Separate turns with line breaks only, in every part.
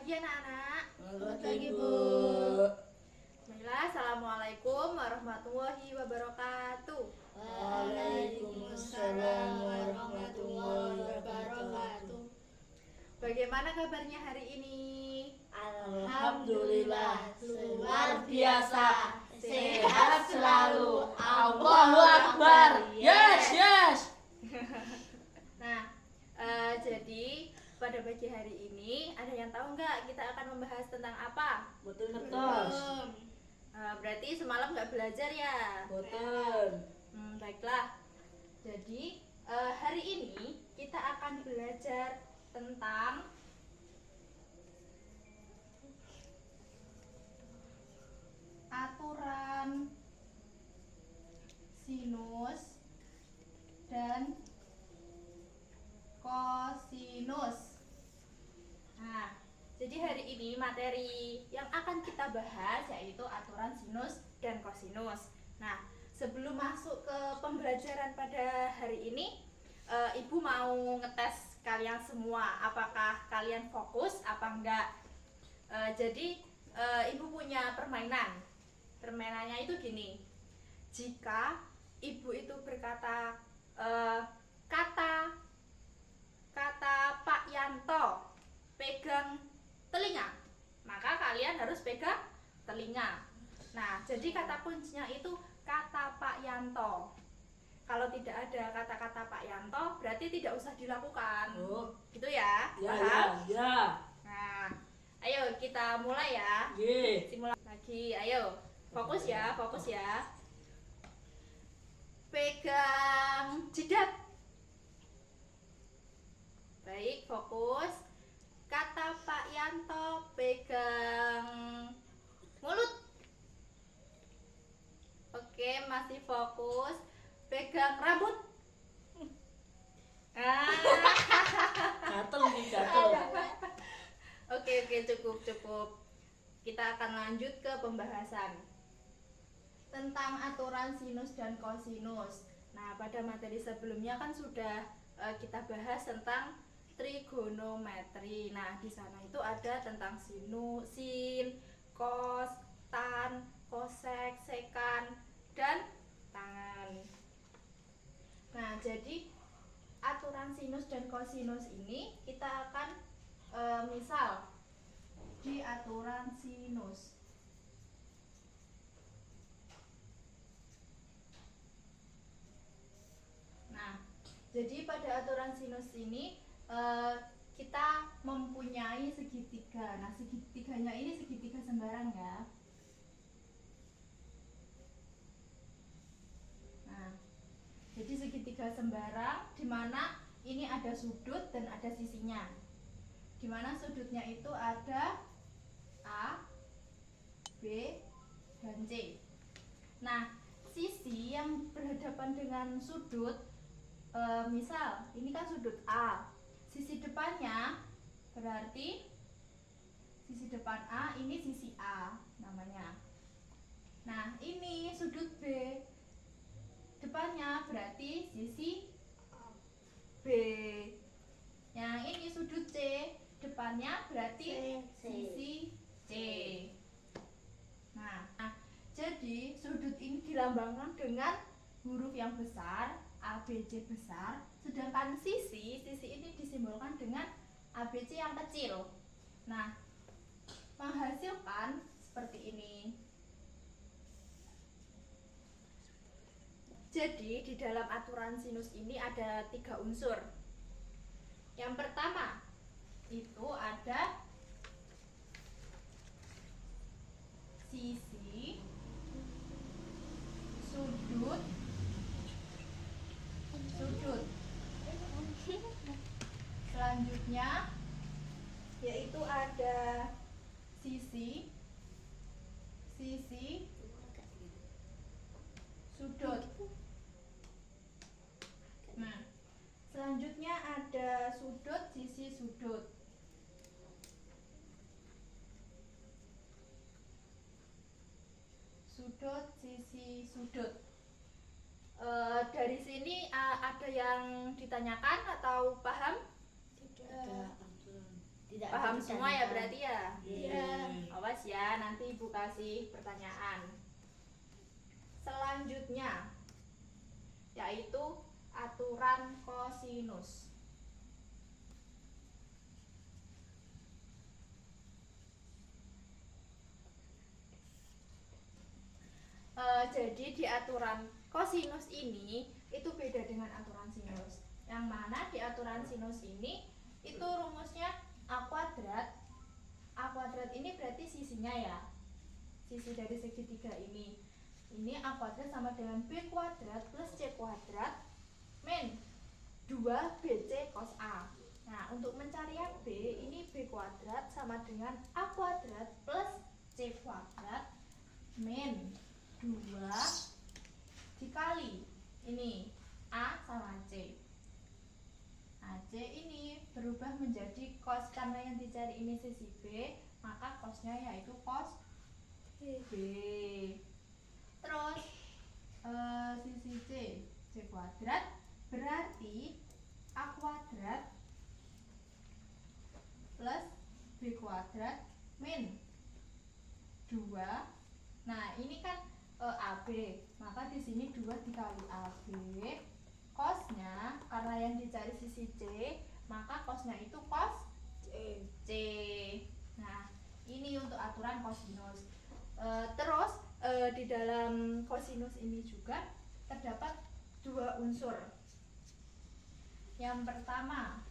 pagi anak-anak.
Selamat pagi, Bu.
Bismillah, assalamualaikum warahmatullahi wabarakatuh.
Waalaikumsalam warahmatullahi wabarakatuh.
Bagaimana kabarnya hari ini?
Alhamdulillah, luar biasa. Sehat selalu. Allahu Akbar. Yes.
Nah, jadi pada pagi hari ini ada yang tahu nggak kita akan membahas tentang apa?
Betul ngetos.
Berarti semalam nggak belajar ya?
Betul.
Baiklah. Jadi hari ini kita akan belajar tentang aturan sinus dan kosinus. Nah, jadi hari ini materi yang akan kita bahas yaitu aturan sinus dan kosinus. Nah, sebelum masuk ke pembelajaran pada hari ini, Ibu mau ngetes kalian semua, apakah kalian fokus apa enggak. Jadi Ibu punya permainan. Permainannya itu gini. Jika Ibu itu berkata kata Pak Yanto pegang telinga, maka kalian harus pegang telinga. Nah, jadi kata kuncinya itu kata Pak Yanto. Kalau tidak ada kata-kata Pak Yanto, berarti tidak usah dilakukan.
Oh.
Gitu ya?
Ya.
Nah, ayo kita mulai ya. Simulasi lagi, ayo. Fokus ya. Pegang jidat. Baik, fokus. Kata Pak Yanto pegang mulut. Oke, masih fokus. Pegang rambut.
Gatel.
Oke, cukup. Kita akan lanjut ke pembahasan tentang aturan sinus dan kosinus. Nah, pada materi sebelumnya kan sudah kita bahas tentang trigonometri. Nah, di sana itu ada tentang sin, kos, tan, kosek, sekan, dan tangan. Nah, jadi aturan sinus dan kosinus ini kita akan misal di aturan sinus. Nah, jadi pada aturan sinus ini kita mempunyai segitiga. Nah, segitiganya ini segitiga sembarang ya. Nah, jadi segitiga sembarang di mana ini ada sudut dan ada sisinya. Di mana sudutnya itu ada A, B, dan C. Nah, sisi yang berhadapan dengan sudut, misal ini kan sudut A, sisi depannya berarti sisi depan A, ini sisi A namanya. Nah, ini sudut B, depannya berarti sisi B. Yang ini sudut C, depannya berarti sisi C. Nah, jadi sudut ini dilambangkan dengan huruf yang besar, A, B, C besar, sedangkan sisi ini disimbolkan dengan A, B, C yang kecil. Nah, menghasilkan seperti ini. Jadi di dalam aturan sinus ini ada 3 unsur. Yang pertama itu ada sisi, sudut. Selanjutnya yaitu ada sisi, sudut. Nah, selanjutnya ada sudut, sisi, sudut. Sudut, sisi, sudut. Dari sini ada yang ditanyakan atau paham?
Tidak.
Paham semua ya berarti ya?
Iya.
Awas ya, nanti Ibu kasih pertanyaan. Selanjutnya yaitu aturan kosinus. Jadi di aturan kosinus ini itu beda dengan aturan sinus. Yang mana di aturan sinus ini itu rumusnya A kuadrat. A kuadrat ini berarti sisinya ya, sisi dari segitiga ini. Ini A kuadrat sama dengan B kuadrat plus C kuadrat min 2BC cos A. Nah, untuk mencari yang B, ini B kuadrat sama dengan A kuadrat plus C kuadrat min 2 dikali ini A sama C. Nah, C ini berubah menjadi cos karena yang dicari ini sisi B, maka cosnya yaitu cos B. Terus sisi C kuadrat berarti A kuadrat plus B kuadrat min 2. Nah, ini kan AB, maka di sini 2 dikali AB. Cosnya karena yang dicari sisi C, maka cosnya itu cos C. Nah, ini untuk aturan kosinus. Terus di dalam kosinus ini juga terdapat 2 unsur. Yang pertama,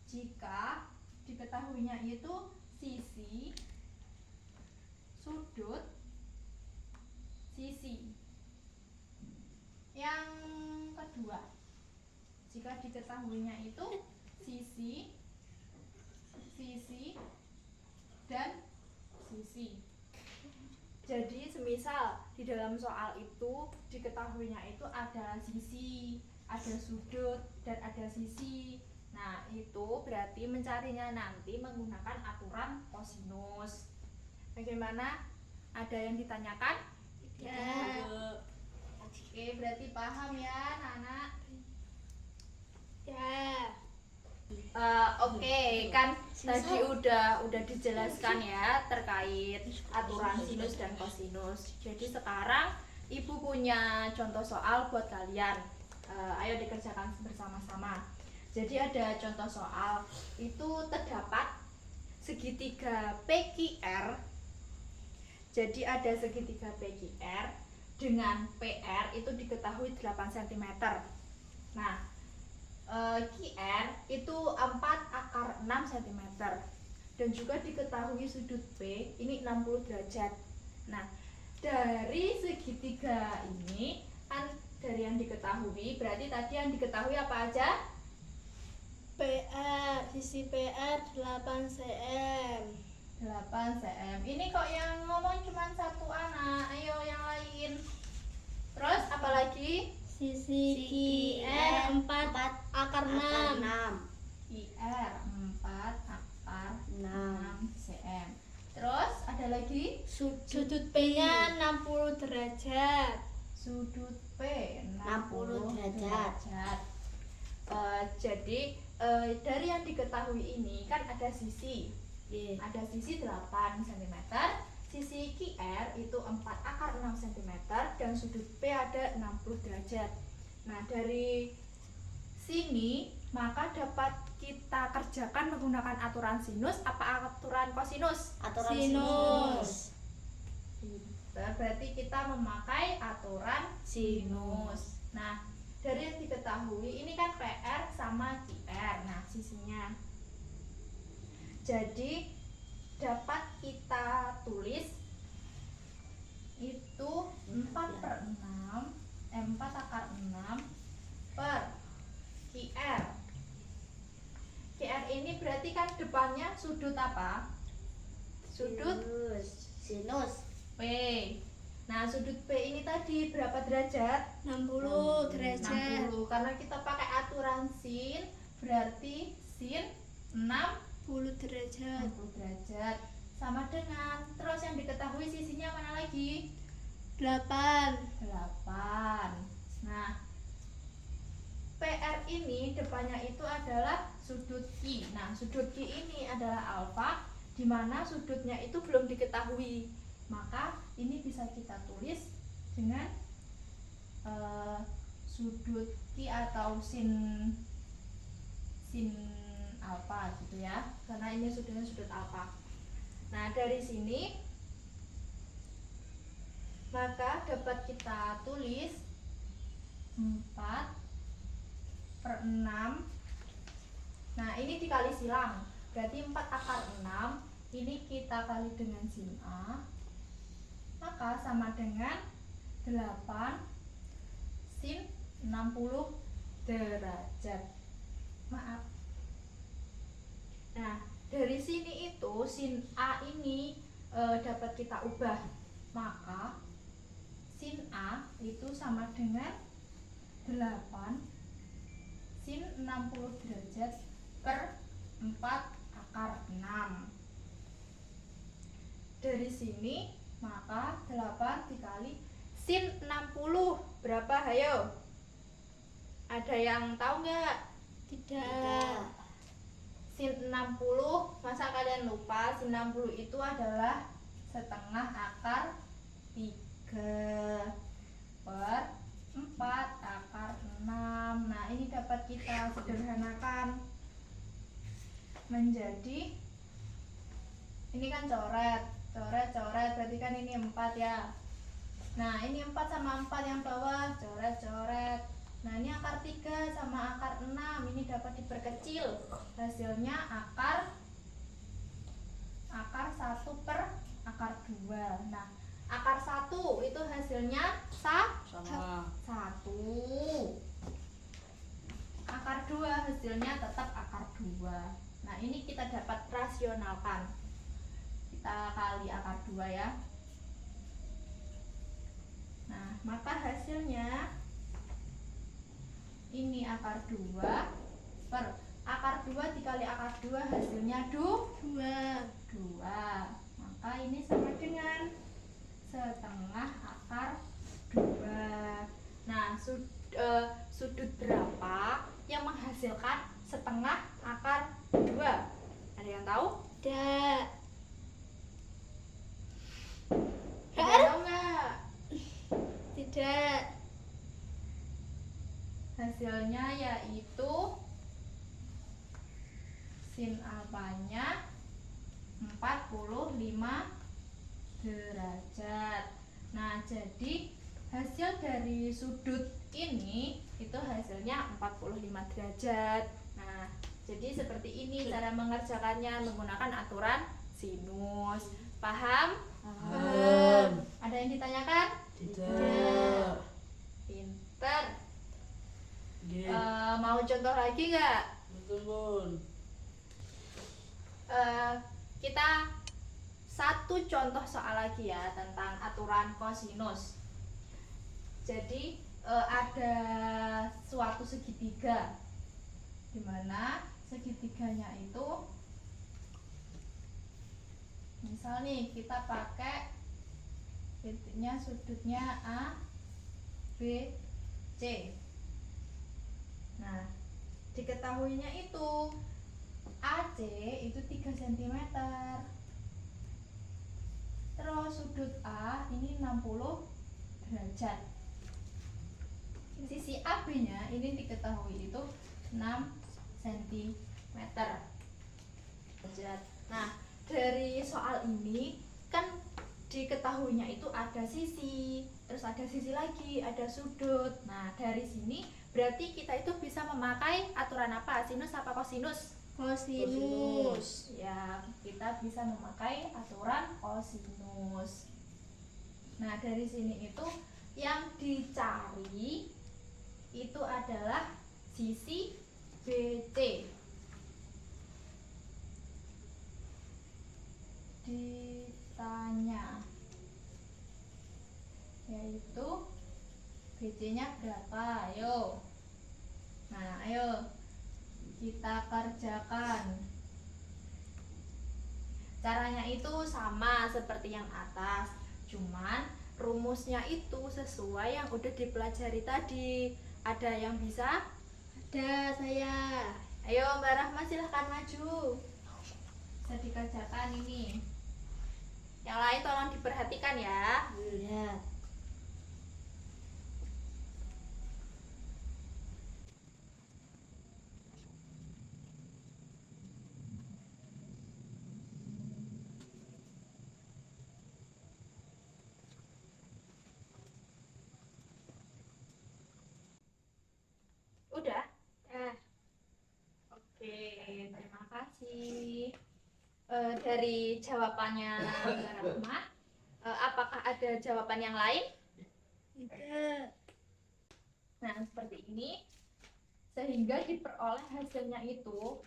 jika diketahuinya itu sisi, sudut, sisi. Yang kedua, jika diketahuinya itu sisi, dan sisi. Jadi semisal di dalam soal itu diketahuinya itu ada sisi, ada sudut, dan ada sisi. Nah, itu berarti mencarinya nanti menggunakan aturan kosinus. Bagaimana? Ada yang ditanyakan?
Ya.
Oke, berarti paham ya, anak-anak?
Ya.
Oke, kan tadi udah dijelaskan ya terkait aturan sinus dan kosinus. Jadi sekarang Ibu punya contoh soal buat kalian. Ayo dikerjakan bersama-sama. Jadi ada contoh soal, itu terdapat segitiga PQR. Jadi ada segitiga PQR dengan PR itu diketahui 8 cm. Nah, QR itu 4 akar 6 cm. Dan juga diketahui sudut P ini 60 derajat. Nah, dari segitiga ini kan dari yang diketahui, berarti tadi yang diketahui apa aja?
PR, sisi PR 8 cm.
8 cm. Ini kok yang ngomong cuma satu anak. Ayo yang lain. Terus apa lagi?
Sisi QR 4 akar 6.
IR 4 akar 6 cm. Terus ada lagi?
Sudut P-nya 60 derajat.
Sudut P
60 derajat.
Jadi dari yang diketahui ini kan ada sisi. Ada sisi 8 cm, sisi QR itu 4 akar 6 cm, dan sudut P ada 60 derajat. Nah, dari sini maka dapat kita kerjakan menggunakan aturan sinus apa aturan kosinus?
Aturan
Sinus.
Berarti kita memakai aturan sinus. Nah, dari yang diketahui ini kan PR sama QR. Nah, sisinya. Jadi dapat kita tulis itu 4/6 4 akar 6 per QR. QR ini berarti kan depannya sudut apa? Sudut
sinus
P. Nah, sudut P ini tadi berapa derajat?
60 derajat.
60. Karena kita pakai aturan sin, berarti sin
60 derajat.
60 derajat. Sama dengan, terus yang diketahui sisinya mana lagi?
8.
8. Nah, PR ini depannya itu adalah sudut Q. Nah, sudut Q ini adalah alfa, di mana sudutnya itu belum diketahui. Maka ini bisa kita tulis dengan sudut Q atau sin alfa gitu ya, karena ini sudutnya sudut alfa. Nah, dari sini maka dapat kita tulis 4/6. Nah, ini dikali silang, berarti 4 akar 6 ini kita kali dengan sin A, maka sama dengan 8 sin 60 derajat. Maaf. Nah, dari sini itu sin A ini dapat kita ubah, maka sin A itu sama dengan 8 sin 60 derajat per 4 akar 6. Dari sini maka 8 dikali sin 60 berapa, hayo? Ada yang tahu nggak?
Tidak.
Sin 60, masa kalian lupa? Sin 60 itu adalah setengah akar 3 per 4 akar 6. Nah, ini dapat kita sederhanakan menjadi, ini kan coret, berarti kan ini 4 ya. Nah, ini 4 sama 4 yang bawah, coret. Nah, ini akar 3 sama akar 6, ini dapat diperkecil. Hasilnya akar 1 per akar 2. Nah, akar 1 itu hasilnya
Sama.
1. Akar 2 hasilnya tetap akar 2. Nah, ini kita dapat rasionalkan. Kita kali akar 2 ya. Nah, maka hasilnya ini akar 2 per akar 2 dikali akar 2 hasilnya 2. Maka ini sama dengan setengah akar 2. Nah, sudut berapa yang menghasilkan setengah akar 2? Ada yang tahu?
Tidak.
Ada yang tahu nggak?
Tidak.
Hasilnya yaitu sin alfanya 45 derajat. Nah, jadi hasil dari sudut ini itu hasilnya 45 derajat. Nah, jadi seperti ini cara mengerjakannya menggunakan aturan sinus. Paham?
Paham.
Ada yang ditanyakan?
Tidak.
Pinter.
Oke.
Mau contoh lagi nggak?
Betul, Bun.
Kita satu contoh soal lagi ya tentang aturan kosinus. Jadi ada suatu segitiga, di mana segitiganya itu, misal nih kita pakai titiknya sudutnya A, B, C. Nah, diketahuinya itu AC itu 3 cm. Terus sudut A ini 60 derajat. Sisi AB-nya ini diketahui itu 6 cm. Nah, dari soal ini kan diketahuinya itu ada sisi, terus ada sisi lagi, ada sudut. Nah, dari sini berarti kita itu bisa memakai aturan apa? Sinus apa kosinus?
Kosinus.
Ya, kita bisa memakai aturan kosinus. Nah, dari sini itu yang dicari itu adalah sisi BC. Ditanya yaitu BC-nya berapa? Ayo. Nah, ayo kita kerjakan. Caranya itu sama seperti yang atas, cuman rumusnya itu sesuai yang udah dipelajari tadi. Ada yang bisa?
Ada saya.
Ayo Mbak Rahma silahkan maju. Bisa dikerjakan ini. Yang lain tolong diperhatikan ya.
Ya.
Udah?
Ya.
Oke, terima kasih. Dari jawabannya Mbak Rahma, apakah ada jawaban yang lain?
Tidak.
Nah, seperti ini. Sehingga diperoleh hasilnya itu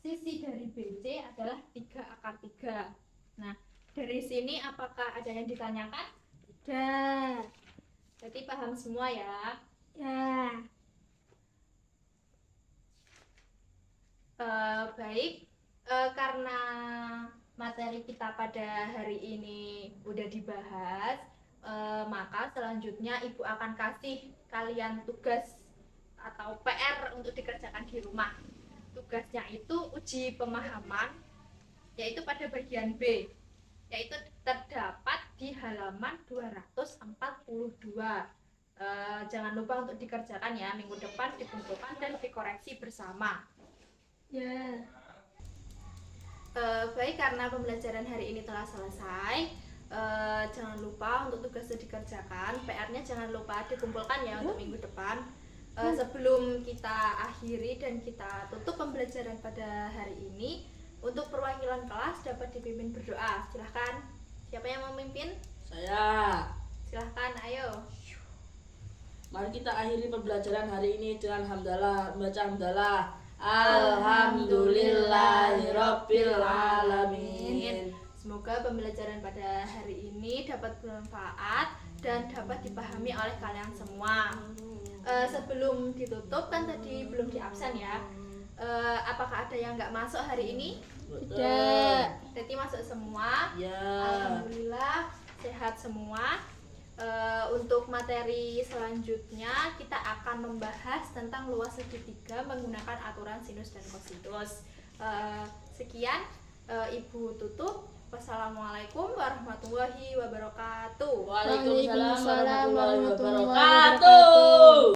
sisi dari BC adalah 3 akar 3. Nah, dari sini apakah ada yang ditanyakan?
Tidak.
Berarti paham semua ya.
Ya.
Baik, karena materi kita pada hari ini udah dibahas, maka selanjutnya Ibu akan kasih kalian tugas atau PR untuk dikerjakan di rumah. Tugasnya itu uji pemahaman, yaitu pada bagian B, yaitu terdapat di halaman 242. Jangan lupa untuk dikerjakan ya, minggu depan dikumpulkan dan dikoreksi bersama.
Ya.
Baik, karena pembelajaran hari ini telah selesai, jangan lupa untuk tugasnya dikerjakan, PR-nya jangan lupa dikumpulkan ya untuk minggu depan. Sebelum kita akhiri dan kita tutup pembelajaran pada hari ini, untuk perwakilan kelas dapat dipimpin berdoa. Silahkan, siapa yang memimpin?
Saya.
Silahkan, ayo.
Mari kita akhiri pembelajaran hari ini dengan hamdalah, membaca hamdalah. Alhamdulillahirabbil alamin.
Semoga pembelajaran pada hari ini dapat bermanfaat dan dapat dipahami oleh kalian semua. Sebelum ditutup, kan tadi belum diabsen ya. Apakah ada yang nggak masuk hari ini?
Tidak.
Berarti masuk semua.
Ya.
Alhamdulillah sehat semua. Untuk materi selanjutnya kita akan membahas tentang luas segitiga menggunakan aturan sinus dan kosinus. Sekian, Ibu tutup. Wassalamualaikum warahmatullahi wabarakatuh.
Waalaikumsalam
Waalaikumsalam
warahmatullahi
warahmatullahi
wabarakatuh.